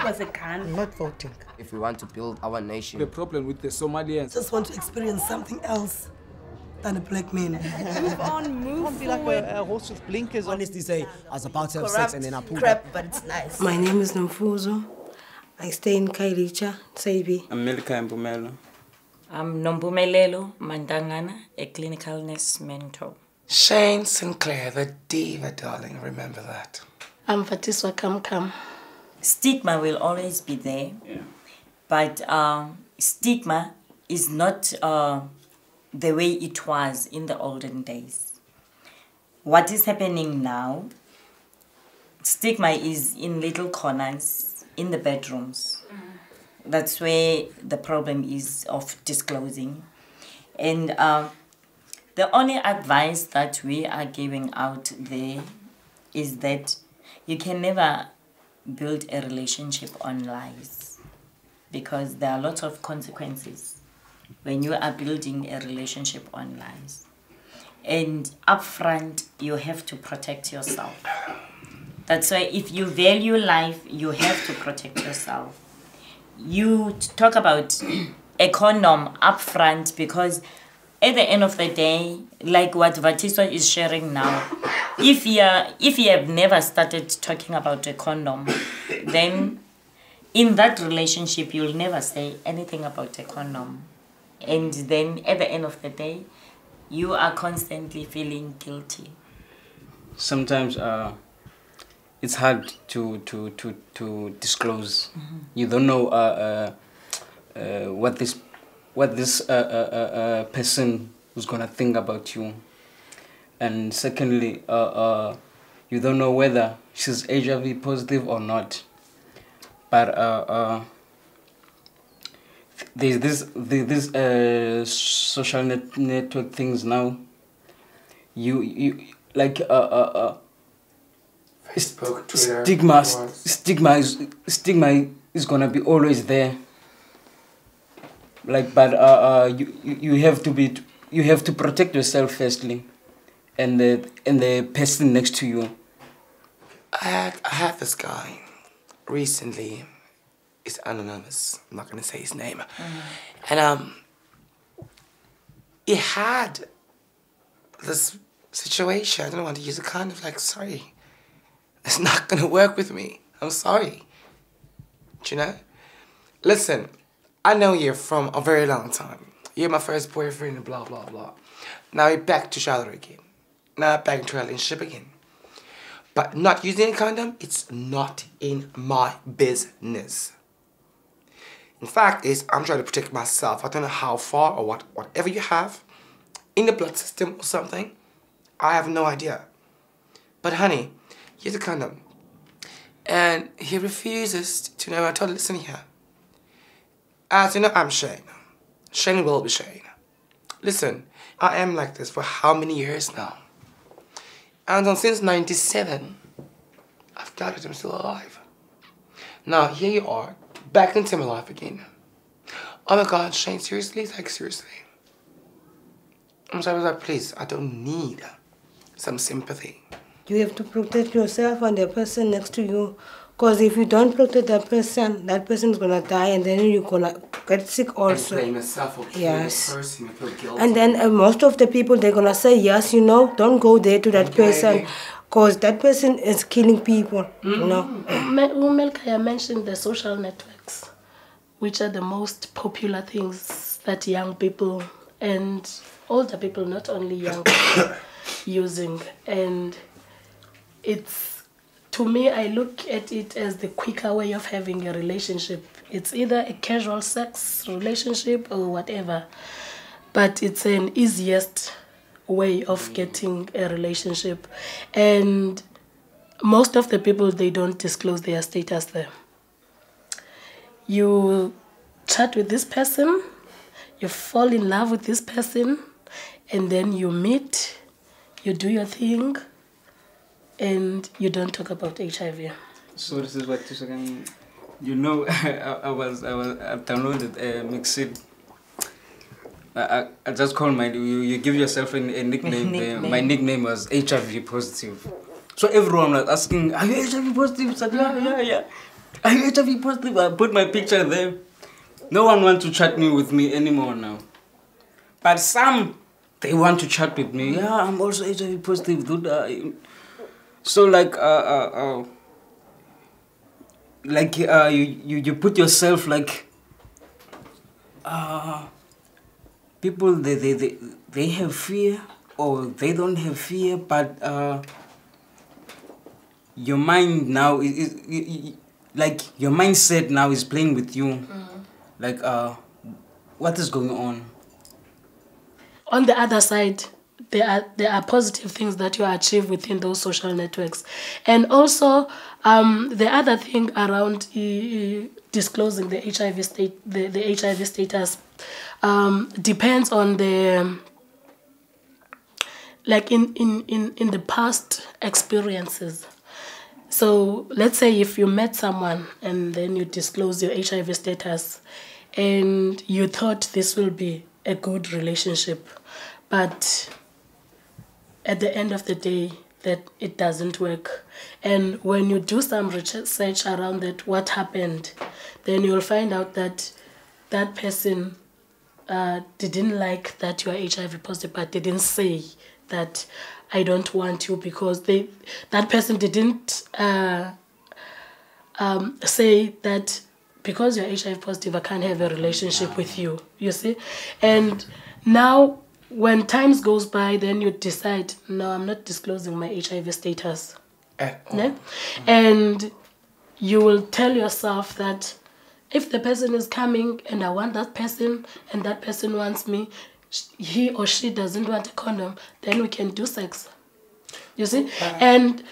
was a gun. I'm not voting. If we want to build our nation. The problem with the Somalians. Just want to experience something else than a black man. Move on, move Can't be like a horse with blinkers on. Honestly say, I was about to have sex and then I pulled crap, up. but it's nice. My name is Nomfuzo. I stay in Kailicha, Saibi. I'm Milka Mbumelo. I'm Nombumelelo Mandangana, a clinical nurse mentor. Shane Sinclair, the diva, darling, remember that. I'm Fatiswa Kamkam. Stigma will always be there, but stigma is not the way it was in the olden days. What is happening now, stigma is in little corners, in the bedrooms. That's where the problem is of disclosing. And the only advice that we are giving out there is that you can never build a relationship on lies, because there are lots of consequences when you are building a relationship on lies. And upfront, you have to protect yourself. That's why if you value life, you have to protect yourself. You talk about a condom upfront, because at the end of the day, like what Vatiswa is sharing now, if you have never started talking about a condom, then in that relationship you'll never say anything about a condom. And then at the end of the day, you are constantly feeling guilty. Sometimes it's hard to disclose. You don't know what this person is gonna think about you, and secondly, you don't know whether she's HIV positive or not. But there's this social network things now. You like Facebook, Twitter, stigma is gonna be always there. Like, but you have to protect yourself firstly, and the person next to you. I had this guy recently. He's anonymous. I'm not gonna say his name. And he had this situation. I don't want to use a kind of like, sorry, it's not gonna work with me. I'm sorry. Do you know? Listen, I know you from a very long time. You're my first boyfriend and blah, blah, blah. Now you're back to Charlotte again. Now back into a relationship again. But not using a condom, it's not in my business. In fact, I'm trying to protect myself. I don't know how far or whatever you have in the blood system or something. I have no idea. But honey, use a condom. And he refuses to know. I told him, listen here. As you know, I'm Shane. Shane will be Shane. Listen, I am like this for how many years now? And since 97, I've got it, I'm still alive. Now, here you are, back into my life again. Oh my God, Shane, seriously? Like, seriously? I'm sorry, like, please, I don't need some sympathy. You have to protect yourself and the person next to you. Because if you don't protect that person is going to die, and then you're going to get sick also. And blame yourself or kill the person, you feel guilty. And then most of the people, they're going to say, yes, you know, don't go there to that person. Because that person is killing people, you know. Umelkaya mentioned the social networks, which are the most popular things that young people and older people, not only young people, using. And it's, to me, I look at it as the quicker way of having a relationship. It's either a casual sex relationship or whatever, but it's an easiest way of getting a relationship. And most of the people, they don't disclose their status there. You chat with this person, you fall in love with this person, and then you meet, you do your thing, and you don't talk about HIV. So this is what you know. I downloaded Mixed. I just call you give yourself a nickname. My nickname was HIV positive. So everyone was asking, are you HIV positive? I said, yeah. I'm HIV positive. I put my picture there. No one wants to chat with me anymore now. But some, they want to chat with me. Yeah, I'm also HIV positive, dude. So like you put yourself like people they have fear or they don't have fear, but your mind now is like your mindset now is playing with you. Like what is going on? On the other side, there are positive things that you achieve within those social networks, and also the other thing around disclosing the HIV the HIV status depends on the like in the past experiences. So let's say if you met someone and then you disclose your HIV status and you thought this will be a good relationship, but at the end of the day that it doesn't work. And when you do some research around that, what happened, then you'll find out that that person didn't like that you are HIV positive, but they didn't say that I don't want you, because that person didn't say that because you're HIV positive, I can't have a relationship with you, you see? And now, when times goes by, then you decide, no, I'm not disclosing my HIV status. Yeah? And you will tell yourself that if the person is coming and I want that person and that person wants me, he or she doesn't want a condom, then we can do sex. You see? And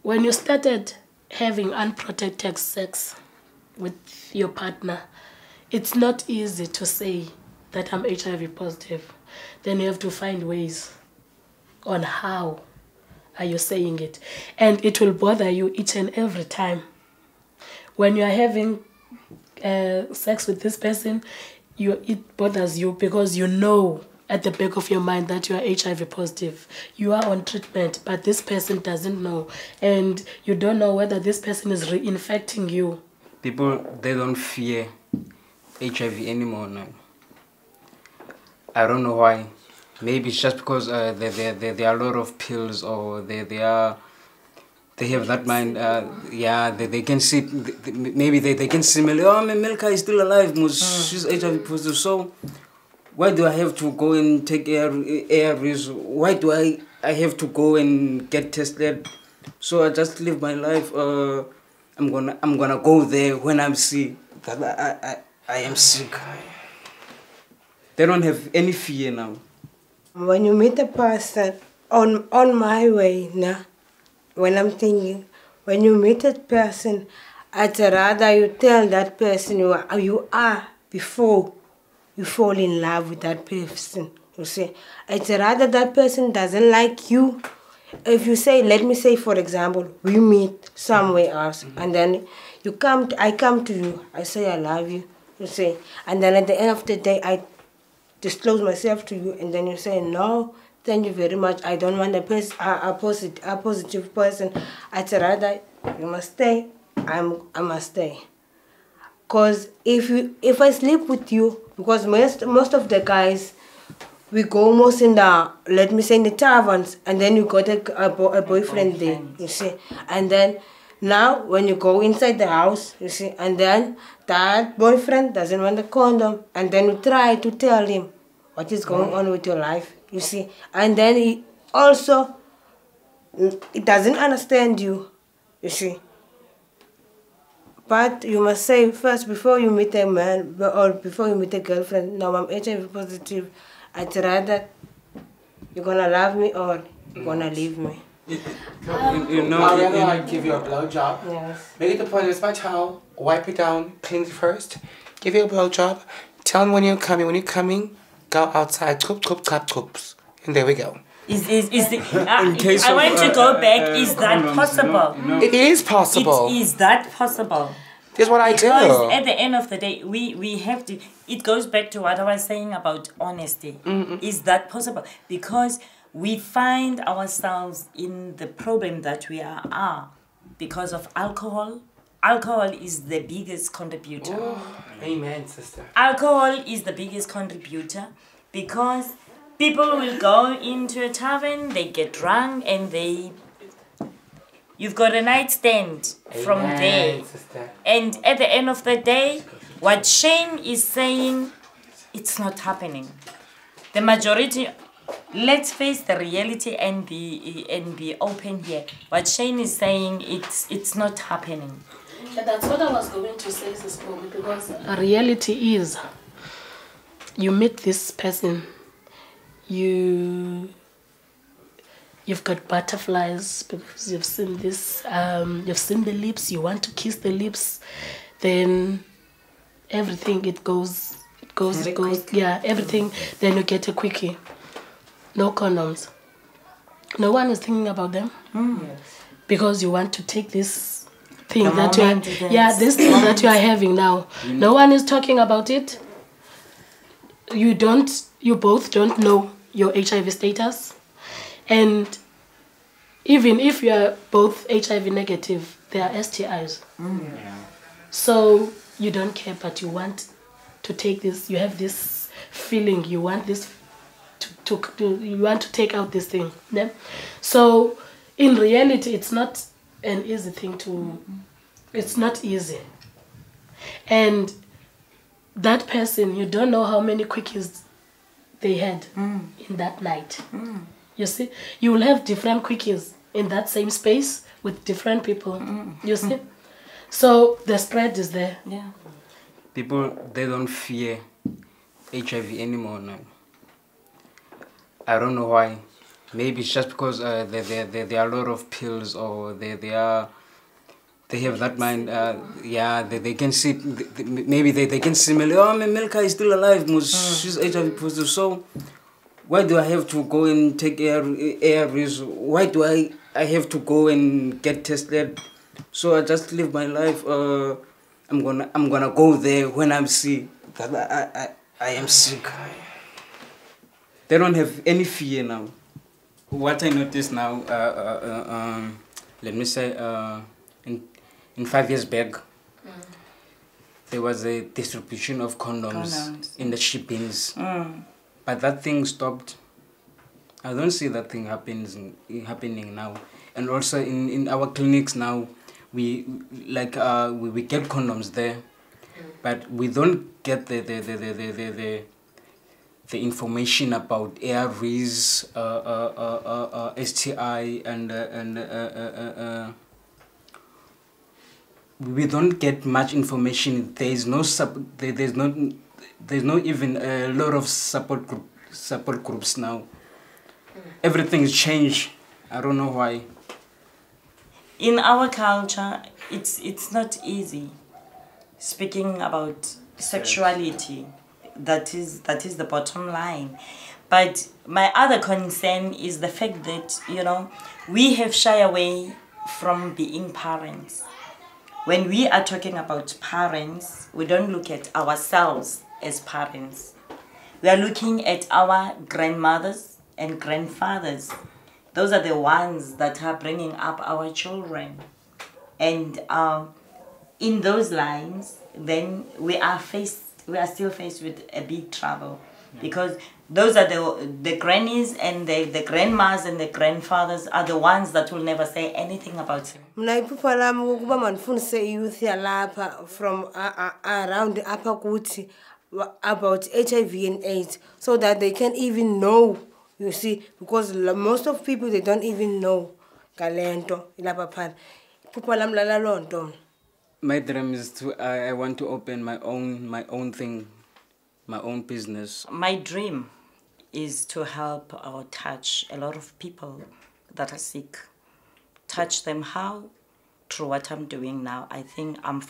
when you started having unprotected sex with your partner, it's not easy to say that I'm HIV positive. Then you have to find ways on how are you saying it. And it will bother you each and every time. When you are having sex with this person, it bothers you because you know at the back of your mind that you are HIV positive. You are on treatment, but this person doesn't know. And you don't know whether this person is reinfecting you. People, they don't fear HIV anymore now. I don't know why. Maybe it's just because there are a lot of pills, or they have that mind. Yeah, they can see. Maybe they can see. Oh, my Milka is still alive. She's HIV positive. So why do I have to go and take ARVs? Why do I have to go and get tested? So I just live my life. I'm gonna go there when I'm sick. That I am sick. They don't have any fear now. When you meet a person on my way now, when I'm thinking, when you meet a person, I'd rather you tell that person you are before you fall in love with that person. You see, I'd rather that person doesn't like you. If you say, let me say, for example, we meet somewhere else, and then I come to you, I say I love you, you say, and then at the end of the day, I disclose myself to you, and then you say, no, thank you very much, I don't want a positive person. I'd rather you must stay, I must stay. Because if I sleep with you, because most of the guys, we go most in the, let me say, in the taverns, and then you got a boyfriend there, you see. And then now when you go inside the house, you see, and then that boyfriend doesn't want a condom, and then you try to tell him what is going on with your life, you see. And then he doesn't understand you, you see. But you must say first, before you meet a man or before you meet a girlfriend, no, I'm HIV positive, I'd rather you're gonna love me or you're gonna leave me. I give you a blowjob. Yes. Make it the point, it's my towel, wipe it down, clean it first, give you a blowjob, tell me when you're coming. When you're coming, go outside, and there we go. I want to go back. Is that possible? No. It is possible. Is that possible? That's what I do. Because at the end of the day, we have to. It goes back to what I was saying about honesty. Is that possible? Because we find ourselves in the problem that we are because of alcohol. Alcohol is the biggest contributor. Oh, amen, sister. Alcohol is the biggest contributor because people will go into a tavern, they get drunk, and you've got a nightstand from there. Sister. And at the end of the day, what Shane is saying, it's not happening. The majority, let's face the reality and be open here. What Shane is saying, it's not happening. Yeah, that's what I was going to say, Sis Bobby, because a reality is you meet this person, you've got butterflies because you've seen this, you've seen the lips, you want to kiss the lips, then everything it goes, yeah, everything, then you get a quickie. No condoms. No one is thinking about them. Because you want to take this thing that this thing that you are having now. No one is talking about it. You both don't know your HIV status. And even if you are both HIV negative, there are STIs. So you don't care, but you want to take this, you have this feeling, you want this you want to take out this thing. Yeah? So in reality, it's not an easy thing it's not easy. And that person, you don't know how many quickies they had in that night. You see, you will have different quickies in that same space with different people. You see, so the spread is there. Yeah. People, they don't fear HIV anymore now. I don't know why. Maybe it's just because there are a lot of pills, or they have that mind. They can see. Maybe they can see. Oh, Milka is still alive. She's HIV positive. So why do I have to go and take ARVs? Why do I have to go and get tested? So I just live my life. I'm gonna go there when I'm sick. I am sick. They don't have any fear now. What I noticed now, let me say, in 5 years back, there was a distribution of condoms in the shippings. But that thing stopped. I don't see that thing happening now. And also in our clinics now, we get condoms there, but we don't get the information about ARVs, STI, and we don't get much information. There's no even a lot of support groups now. Everything's changed. I don't know why. In our culture, it's not easy speaking about sexuality. That is the bottom line. But my other concern is the fact that, we have shy away from being parents. When we are talking about parents, we don't look at ourselves as parents. We are looking at our grandmothers and grandfathers. Those are the ones that are bringing up our children. And in those lines, then we are still faced with a big trouble, because those are the grannies and the grandmas and the grandfathers are the ones that will never say anything about it. Youth from around Upper Kuti about HIV and AIDS, so that they can even know, you see, because most of people, they don't even know. My dream is I want to open my own thing, my own business. My dream is to help or touch a lot of people that are sick. Touch them how? Through what I'm doing now. I think I'm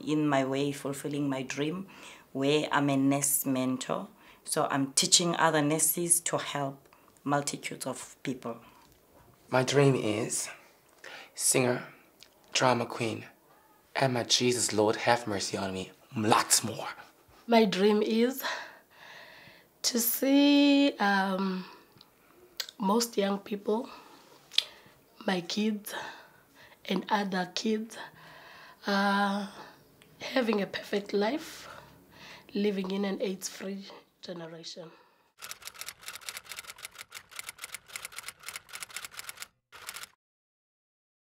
in my way fulfilling my dream, where I'm a nurse mentor. So I'm teaching other nurses to help multitudes of people. My dream is singer, drama queen, and my Jesus, Lord, have mercy on me. Lots more. My dream is to see most young people, my kids and other kids, are having a perfect life, living in an AIDS-free generation.